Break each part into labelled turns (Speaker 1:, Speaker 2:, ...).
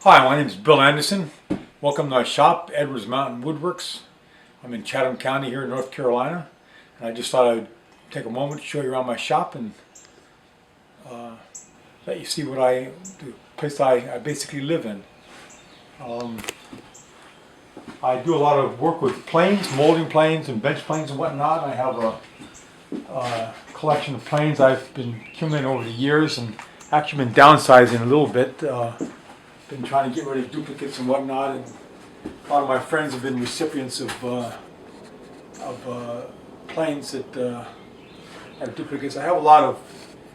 Speaker 1: Hi, my name is Bill Anderson. Welcome to my shop, Edwards Mountain Woodworks. I'm in Chatham County here in North Carolina, and I just thought I'd take a moment to show you around my shop and let you see what the place I basically live in. I do a lot of work with planes, molding planes and bench planes and whatnot. I have a collection of planes I've been accumulating over the years, and actually been downsizing a little bit. Been trying to get rid of duplicates and whatnot, and a lot of my friends have been recipients of planes that have duplicates. I have a lot of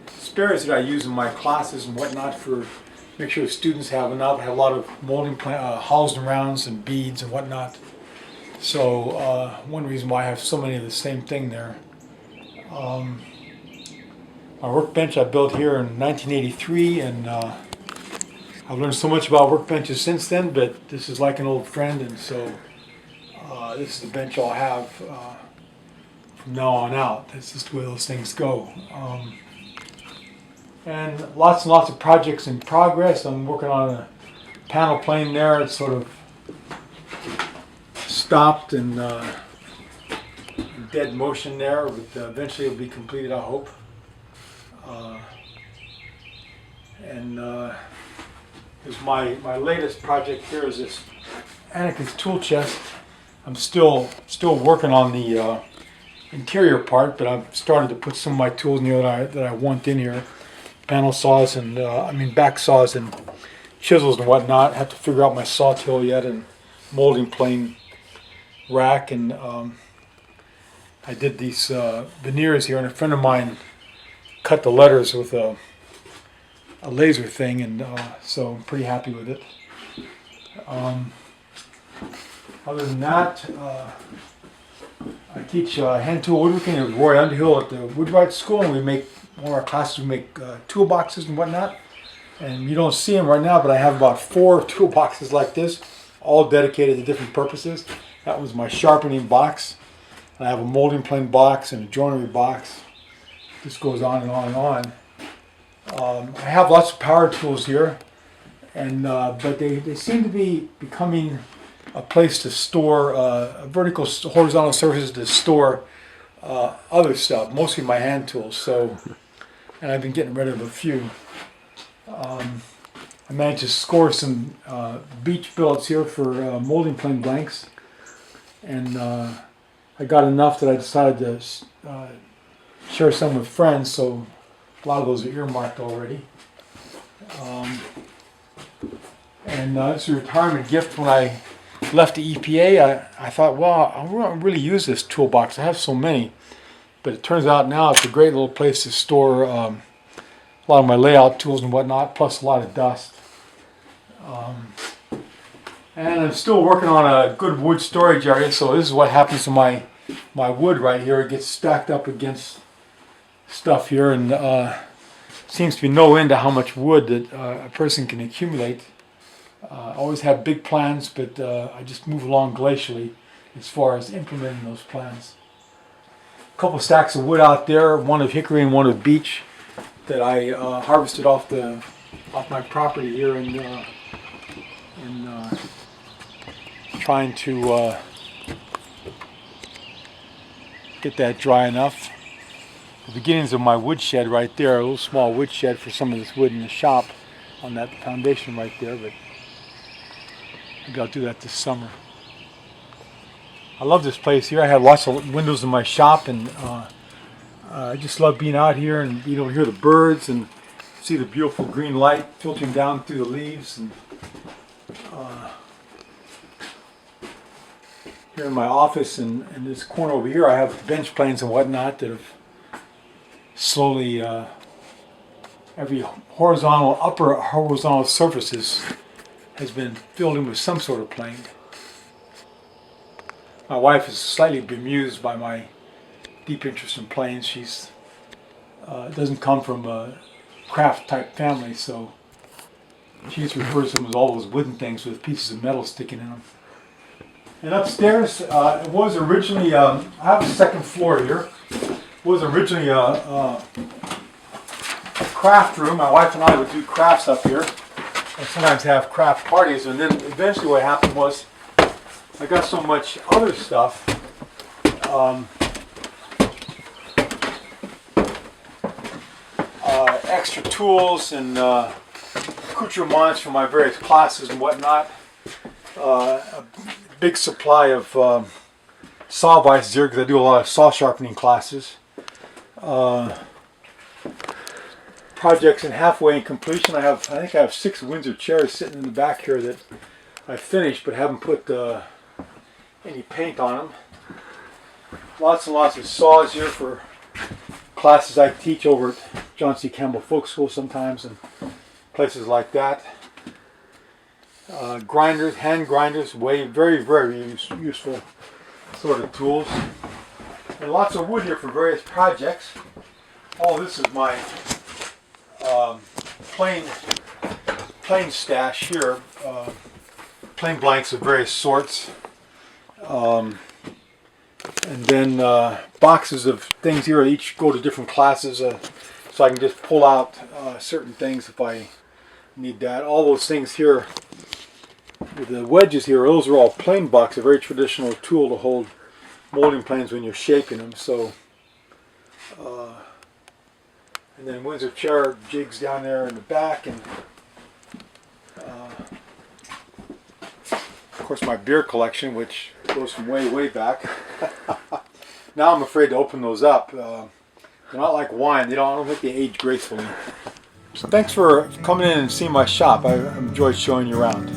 Speaker 1: spares that I use in my classes and whatnot for make sure the students have enough. I have a lot of molding hollows and rounds and beads and whatnot. So one reason why I have so many of the same thing there. My workbench I built here in 1983, and I've learned so much about workbenches since then, but this is like an old friend, and so this is the bench I'll have from now on out. That's just the way those things go. And lots of projects in progress. I'm working on a panel plane there. It's sort of stopped and in dead motion there, but eventually it'll be completed, I hope. Is my latest project here is this Anakin's tool chest. I'm still working on the interior part, but I've started to put some of my tools in here that I want in here. Panel saws and back saws and chisels and whatnot. I have to figure out my sawtill yet, and molding plane rack, and I did these veneers here, and a friend of mine cut the letters with a laser thing, and so I'm pretty happy with it. Other than that, I teach hand tool woodworking at Roy Underhill at the Woodwright School, and we make one of our classes. We make toolboxes and whatnot, and you don't see them right now, but I have about 4 toolboxes like this, all dedicated to different purposes. That was my sharpening box. I have a molding plane box and a joinery box. This goes on and on and on. I have lots of power tools here, and but they seem to be becoming a place to store vertical, horizontal surfaces to store other stuff, mostly my hand tools. So, and I've been getting rid of a few. I managed to score some beach billets here for molding plane blanks, and I got enough that I decided to share some with friends. So. A lot of those are earmarked already. It's a retirement gift. When I left the EPA, I thought, well, I won't really use this toolbox. I have so many. But it turns out now it's a great little place to store a lot of my layout tools and whatnot, plus a lot of dust. And I'm still working on a good wood storage area, so this is what happens to my wood right here. It gets stacked up against stuff here, and seems to be no end to how much wood that a person can accumulate. I always have big plans, but I just move along glacially as far as implementing those plans. A couple stacks of wood out there, one of hickory and one of beech, that I harvested off my property here, and trying to get that dry enough. The beginnings of my woodshed right there, a little small woodshed for some of this wood in the shop on that foundation right there, but maybe I'll do that this summer. I love this place here. I have lots of windows in my shop, and I just love being out here and being able to hear the birds and see the beautiful green light filtering down through the leaves. And here in my office and in this corner over here, I have bench planes and whatnot that have slowly, every upper horizontal surfaces has been filled in with some sort of plane. My wife is slightly bemused by my deep interest in planes. She's doesn't come from a craft type family, so she just refers to them as all those wooden things with pieces of metal sticking in them. And upstairs, it was originally, I have a second floor here. Was originally a craft room. My wife and I would do crafts up here. and sometimes have craft parties. And then eventually what happened was I got so much other stuff. Extra tools and accoutrements for my various classes and whatnot. A big supply of saw vices here because I do a lot of saw sharpening classes. Projects in halfway in completion. I think I have 6 Windsor chairs sitting in the back here that I finished but haven't put any paint on them. Lots and lots of saws here for classes I teach over at John C. Campbell Folk School sometimes and places like that. Grinders, hand grinders, very, very useful sort of tools. And lots of wood here for various projects. All this is my plain stash here. Plain blanks of various sorts. And then boxes of things here that each go to different classes, so I can just pull out certain things if I need that. All those things here, the wedges here, those are all plane bucks, a very traditional tool to hold molding planes when you're shaping them. So, and then Windsor chair jigs down there in the back, and of course my beer collection, which goes from way, way back. Now I'm afraid to open those up. They're not like wine. I don't think they age gracefully. So thanks for coming in and seeing my shop. I enjoyed showing you around.